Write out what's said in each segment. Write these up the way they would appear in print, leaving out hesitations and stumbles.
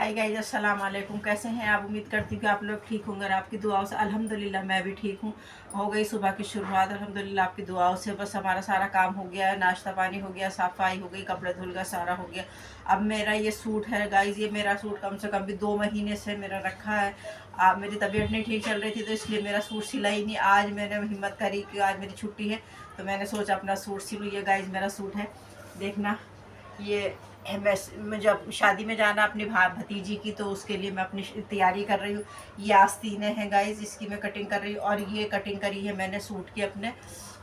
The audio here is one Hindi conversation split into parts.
हाय गाइस, अस्सलाम वालेकुम। कैसे हैं आप? उम्मीद करती हूँ कि आप लोग ठीक होंगे और आपकी दुआओं से अल्हम्दुलिल्लाह मैं भी ठीक हूँ। हो गई सुबह की शुरुआत अल्हम्दुलिल्लाह आपकी दुआओं से। बस हमारा सारा काम हो गया है, नाश्ता पानी हो गया, सफाई हो गई, कपड़े धुल गए, सारा हो गया। अब मेरा ये सूट है गाइस, ये मेरा सूट कम से कम भी 2 महीने से मेरा रखा है। मेरी तबीयत नहीं ठीक चल रही थी तो इसलिए मेरा सूट सिला ही नहीं। आज मैंने हिम्मत करी कि आज मेरी छुट्टी है तो मैंने सोचा अपना सूट सिलूँ। ये गाइस मेरा सूट है, देखना। ये मैं जब शादी में जाना अपनी भतीजी की, तो उसके लिए मैं अपनी तैयारी कर रही हूँ। ये आस्तीनें हैं गाइस, इसकी मैं कटिंग कर रही हूँ। और ये कटिंग करी है मैंने सूट की अपने,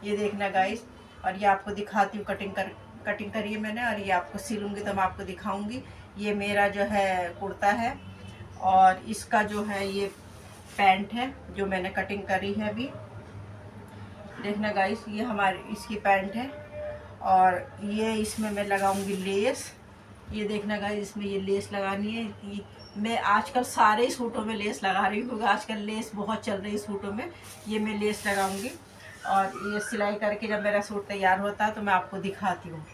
ये देखना गाइस। और ये आपको दिखाती हूँ, कटिंग करी है मैंने और ये आपको सिलूँगी तो मैं आपको दिखाऊँगी। ये मेरा जो है कुर्ता है और इसका जो है ये पैंट है जो मैंने कटिंग करी है अभी। देखना गाइस, ये हमारी इसकी पैंट है और ये इसमें मैं लगाऊंगी लेस। ये देखना गाइस, इसमें ये लेस लगानी है। कि मैं आजकल सारे सूटों में लेस लगा रही हूँ क्योंकि आजकल लेस बहुत चल रही है सूटों में। ये मैं लेस लगाऊंगी और ये सिलाई करके जब मेरा सूट तैयार होता है तो मैं आपको दिखाती हूँ।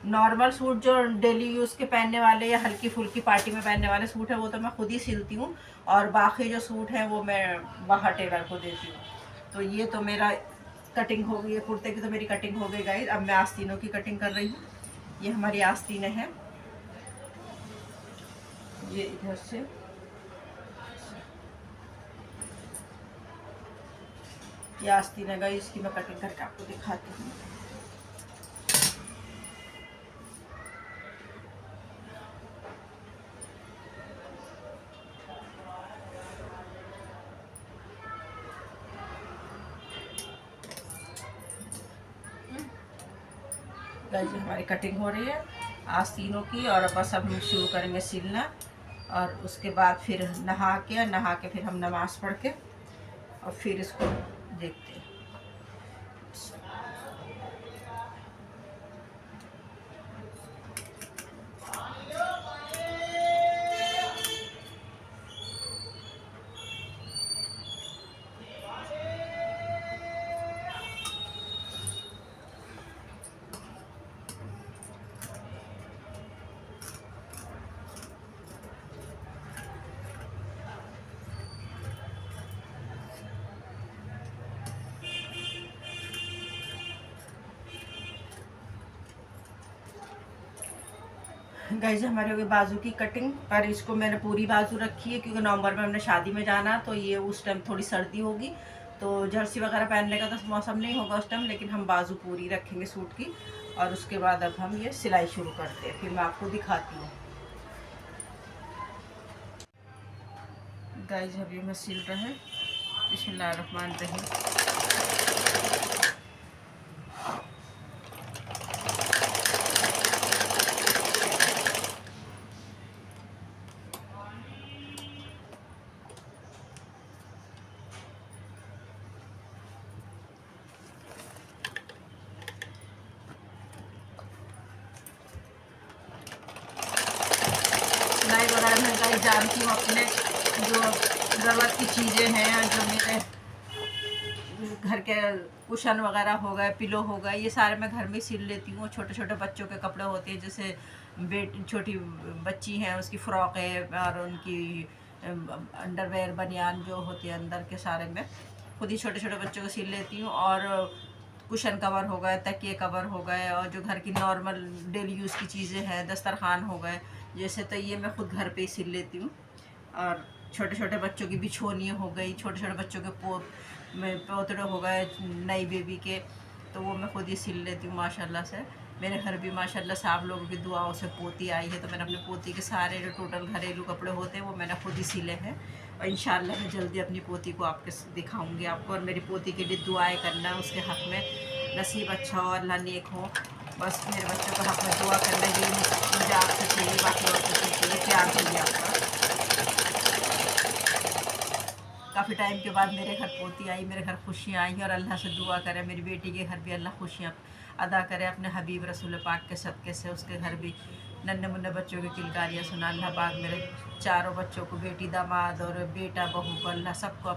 नॉर्मल सूट जो डेली यूज़ के पहनने वाले या हल्की फुल्की पार्टी में पहनने वाले सूट है वो तो मैं खुद ही सिलती हूँ, और बाकी जो सूट हैं वो मैं बाहर टेलर को देती हूँ। तो ये तो मेरा कटिंग हो गई है, कुर्ते की तो मेरी कटिंग हो गई गाइस। अब मैं आस्तीनों की कटिंग कर रही हूँ। ये हमारी आस्तीनें हैं, ये इधर से ये आस्तीन गाइस, इसकी मैं कटिंग करके आपको दिखाती हूँ। गाइस हमारी कटिंग हो रही है आस्तीनों की, और बस अब हम शुरू करेंगे सिलना। और उसके बाद फिर नहा के फिर हम नमाज़ पढ़ के और फिर इसको देखते हैं। गाइस हमारे हो गई बाजू की कटिंग, पर इसको मैंने पूरी बाजू रखी है क्योंकि नवंबर में हमने शादी में जाना, तो ये उस टाइम थोड़ी सर्दी होगी तो जर्सी वगैरह पहनने का तो मौसम नहीं होगा उस टाइम, लेकिन हम बाजू पूरी रखेंगे सूट की। और उसके बाद अब हम ये सिलाई शुरू करते हैं, फिर मैं आपको दिखाती हूँ। गाइस अभी मैं सिल रहे हैं, बिस्मिल्लाहिर्रहमानिर्रहीम। सिलाई वगैरह में गाइस जानती हूँ अपने जो ज़रूरत की चीज़ें हैं, जो मेरे घर के कुशन वगैरह हो गए, पिलो हो गए, ये सारे मैं घर में सिल लेती हूँ। छोटे छोटे बच्चों के कपड़े होते हैं, जैसे छोटी बच्ची हैं उसकी फ़्रॉक है और उनकी अंडरवेयर बनियान जो होती है अंदर के, सारे मैं खुद ही छोटे छोटे बच्चों को सिल लेती हूँ। और कुशन कवर हो गए, तकिए कवर हो गए, और जो घर की नॉर्मल डेली यूज़ की चीज़ें हैं, दस्तरखान हो गए जैसे, तो ये मैं खुद घर पे ही सिल लेती हूँ। और छोटे छोटे बच्चों की बिछोनियाँ हो गई, छोटे छोटे बच्चों के पोतड़े हो गए नई बेबी के, तो वो मैं खुद ही सिल लेती हूँ माशाल्लाह से। मेरे घर भी माशाल्लाह से आप लोगों की दुआओं से पोती आई है, तो मैंने अपनी पोती के सारे जो टोटल घरेलू कपड़े होते हैं वो मैंने खुद ही सिले हैं। और इंशाल्लाह मैं जल्दी अपनी पोती को आपके दिखाऊंगी आपको। और मेरी पोती के लिए दुआएं करना, उसके हक़ में नसीब अच्छा हो, अल्लाह नेक हो। बस मेरे बच्चों के हक़ में दुआ करना, ये मुझे आपसे चाहिए, बाकी और कुछ नहीं चाहिए। प्यार चाहिए आपका। काफ़ी टाइम के बाद मेरे घर पोती आई, मेरे घर खुशियाँ आई, और अल्लाह से दुआ करे मेरी बेटी के घर भी अल्लाह खुशियाँ अदा करे अपने हबीब रसूल पाक के सदक़े से। उसके घर भी नन्हे मुन्ने बच्चों की किलकारियाँ सुना। अल्लाह पाक मेरे चारों बच्चों को, बेटी दामाद और बेटा बहू को, अल्लाह सबको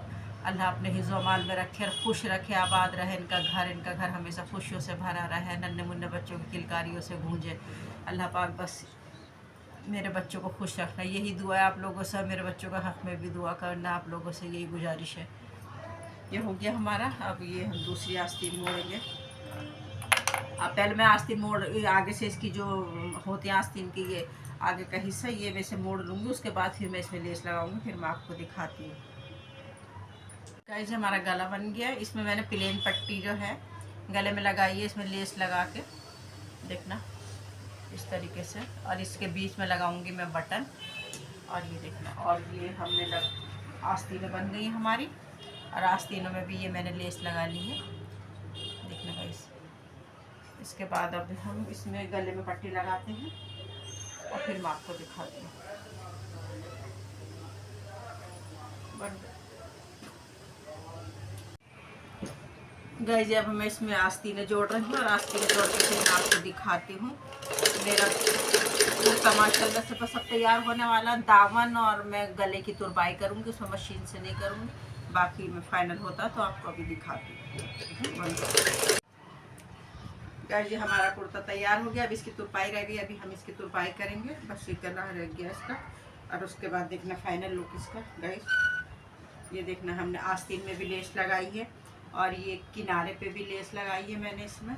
अल्लाह अपने हिज़्ज़ो माल में रखे और खुश रखे, आबाद रहे इनका घर हमेशा खुशियों से भरा रहे, नन्हे मुन्ने बच्चों की किलकारियों से गूंजे। अल्लाह पाक बस मेरे बच्चों को खुश रखना, यही दुआ है आप लोगों से। मेरे बच्चों का हक़ में भी दुआ करना आप लोगों से, यही गुजारिश है। ये हो गया हमारा। अब ये हम दूसरी आस्तीन मोड़ेंगे। अब पहले मैं आस्तीन मोड़ आगे से इसकी जो होती है आस्तीन की, ये आगे का हिस्सा ये वैसे मोड़ लूँगी, उसके बाद फिर मैं इसमें लेस लगाऊंगी, फिर मैं आपको दिखाती हूँ। गाइस हमारा गला बन गया। इसमें मैंने प्लेन पट्टी जो है गले में लगाई है, इसमें लेस लगा के देखना इस तरीके से, और इसके बीच में लगाऊंगी मैं बटन, और ये देखना। और ये हमने आस्तीनें बन गई हमारी, और आस्तीनों में भी ये मैंने लेस लगा ली है, देखना गाइस। इसके बाद अब हम इसमें गले में पट्टी लगाते हैं और फिर मैं आपको दिखाती हूँ। गाइस अब मैं इसमें आस्तीनें जोड़ रही हूँ, और आस्तीनें जोड़ के फिर मैं आपको दिखाती हूँ। मेरा कुर्ता माशाल्लाह से बस अब तैयार होने वाला। दामन और मैं गले की तुरपाई करूँगी, उसमें मशीन से नहीं करूँगी, बाकी में फाइनल होता तो आपको अभी दिखाती हूँ। गाइस ये हमारा कुर्ता तैयार हो गया। अब इसकी तुरपाई रह गई, अभी हम इसकी तुरपाई करेंगे, बस ये गला रह गया इसका, और उसके बाद देखना फाइनल लुक इसका। गाइस ये देखना हमने आस्तीन में भी लेस लगाई है, और ये किनारे पे भी लेस लगाई है मैंने इसमें,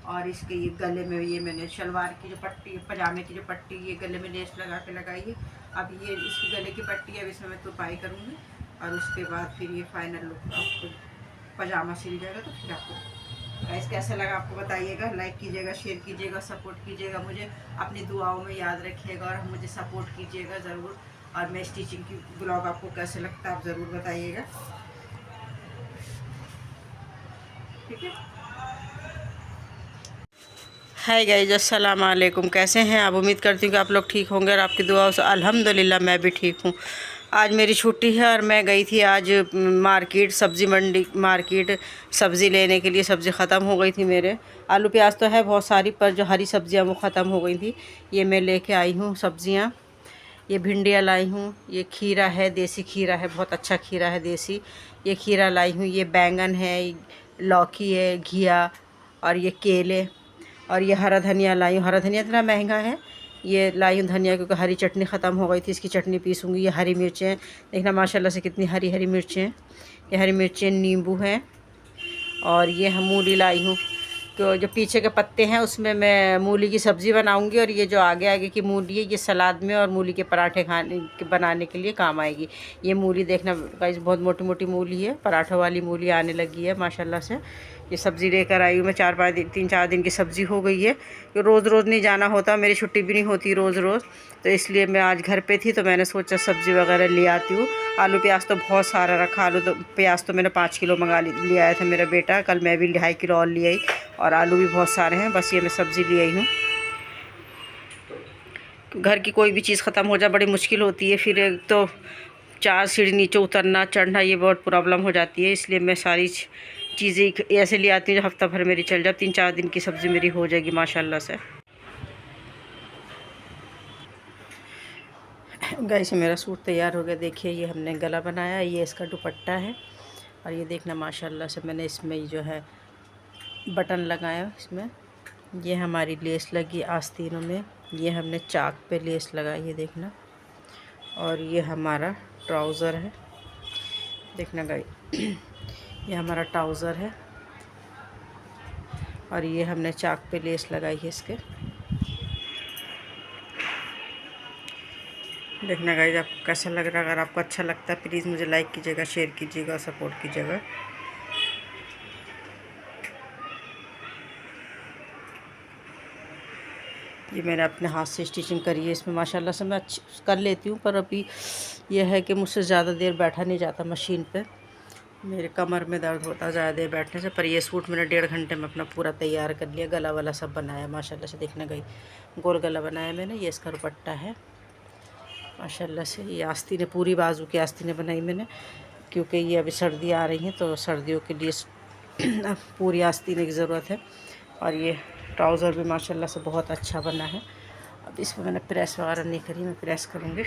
और इसके ये गले में ये मैंने शलवार की जो पट्टी, पजामे की जो पट्टी, ये गले में लेस लगा के लगाई है। अब ये इसकी गले की पट्टी है, अब इसमें मैं तुरपाई करूँगी, और उसके बाद फिर ये फाइनल लुक आपको पजामा सिल जाएगा। तो फिर आपको गाइस कैसा लगा आपको बताइएगा, लाइक कीजिएगा, शेयर कीजिएगा, सपोर्ट कीजिएगा, मुझे अपनी दुआओं में याद रखिएगा, और मुझे सपोर्ट कीजिएगा ज़रूर। और मैं स्टिचिंग की ब्लॉग आपको कैसे लगता है आप ज़रूर बताइएगा, ठीक है। हाय गाइस, अस्सलाम वालेकुम। कैसे हैं आप? उम्मीद करती हूँ कि आप लोग ठीक होंगे, और आपकी दुआओं से अल्हम्दुलिल्लाह मैं भी ठीक हूँ। आज मेरी छुट्टी है, और मैं गई थी आज मार्केट, सब्ज़ी मंडी मार्केट, सब्ज़ी लेने के लिए। सब्ज़ी ख़त्म हो गई थी मेरे। आलू प्याज तो है बहुत सारी, पर जो हरी सब्ज़ियाँ वो ख़त्म हो गई थी। ये मैं लेके आई हूँ सब्ज़ियाँ। ये भिंडियाँ लाई हूँ, ये खीरा है, देसी खीरा है, बहुत अच्छा खीरा है देसी, ये खीरा लाई हूँ। ये बैंगन है, लौकी है, घिया, और ये केले, और ये हरा धनिया लाई हूँ। हरा धनिया इतना महंगा है, ये लाई हूँ धनिया, क्योंकि हरी चटनी ख़त्म हो गई थी, इसकी चटनी पीसूँगी। ये हरी मिर्चें देखना माशाल्लाह से कितनी हरी हरी मिर्चें, ये हरी मिर्चें, नींबू हैं, और ये हम मूली लाई हूँ। तो जो पीछे के पत्ते हैं उसमें मैं मूली की सब्ज़ी बनाऊंगी, और ये जो आगे आगे की मूली है ये सलाद में और मूली के पराठे बनाने के लिए काम आएगी। ये मूली देखना गाइस बहुत मोटी मोटी मूली है, पराठों वाली मूली आने लगी है माशाल्लाह से। ये सब्ज़ी लेकर आई हूँ मैं, 3-4 दिन की सब्ज़ी हो गई है। कि रोज़ रोज़ नहीं जाना होता, मेरी छुट्टी भी नहीं होती रोज़ रोज़, तो इसलिए मैं आज घर पे थी, तो मैंने सोचा सब्ज़ी वगैरह ले आती हूँ। आलू प्याज तो बहुत सारा रखा, आलू तो प्याज तो मैंने 5 किलो ले आया था मेरा बेटा, कल मैं भी 2.5 किलो और ले आई, और आलू भी बहुत सारे हैं। बस ये मैं सब्ज़ी ले आई हूँ। घर की कोई भी चीज़ ख़त्म हो जाए बड़ी मुश्किल होती है, फिर एक तो 4 सीढ़ी नीचे उतरना चढ़ना, ये बहुत प्रॉब्लम हो जाती है। इसलिए मैं सारी चीज़ें ऐसे ले आती हूँ जो हफ्ता भर मेरी चल जाए, 3-4 दिन की सब्ज़ी मेरी हो जाएगी माशाल्लाह से। गाइस मेरा सूट तैयार हो गया। देखिए ये हमने गला बनाया, ये इसका दुपट्टा है, और ये देखना माशाल्लाह से मैंने इसमें जो है बटन लगाया इसमें। ये हमारी लेस लगी आस्तीनों में, ये हमने चाक पे लेस लगाई है देखना, और ये हमारा ट्राउज़र है देखना गाइस, ये हमारा ट्राउज़र है, और ये हमने चाक पे लेस लगाई है इसके। देखना गाइस आपको कैसा लग रहा है। अगर आपको अच्छा लगता है प्लीज़ मुझे लाइक कीजिएगा, शेयर कीजिएगा, सपोर्ट कीजिएगा। ये मैंने अपने हाथ से स्टिचिंग करी है इसमें माशाल्लाह से। मैं अच्छी कर लेती हूँ, पर अभी यह है कि मुझसे ज़्यादा देर बैठा नहीं जाता मशीन पे, मेरे कमर में दर्द होता ज़्यादा देर बैठने से। पर ये सूट मैंने 1.5 घंटे में अपना पूरा तैयार कर लिया, गला वाला सब बनाया माशाल्लाह से। देखना गई गोल गला बनाया मैंने, ये इसका दुपट्टा है माशाल्लाह से। ये आस्तीनें पूरी बाजू की आस्तीनें बनाई मैंने, क्योंकि ये अभी सर्दी आ रही हैं, तो सर्दियों के लिए पूरी आस्तीनें की ज़रूरत है। और ये ट्राउज़र भी माशाल्लाह से बहुत अच्छा बना है। अब इसमें मैंने प्रेस वगैरह नहीं करी, मैं प्रेस करूँगी।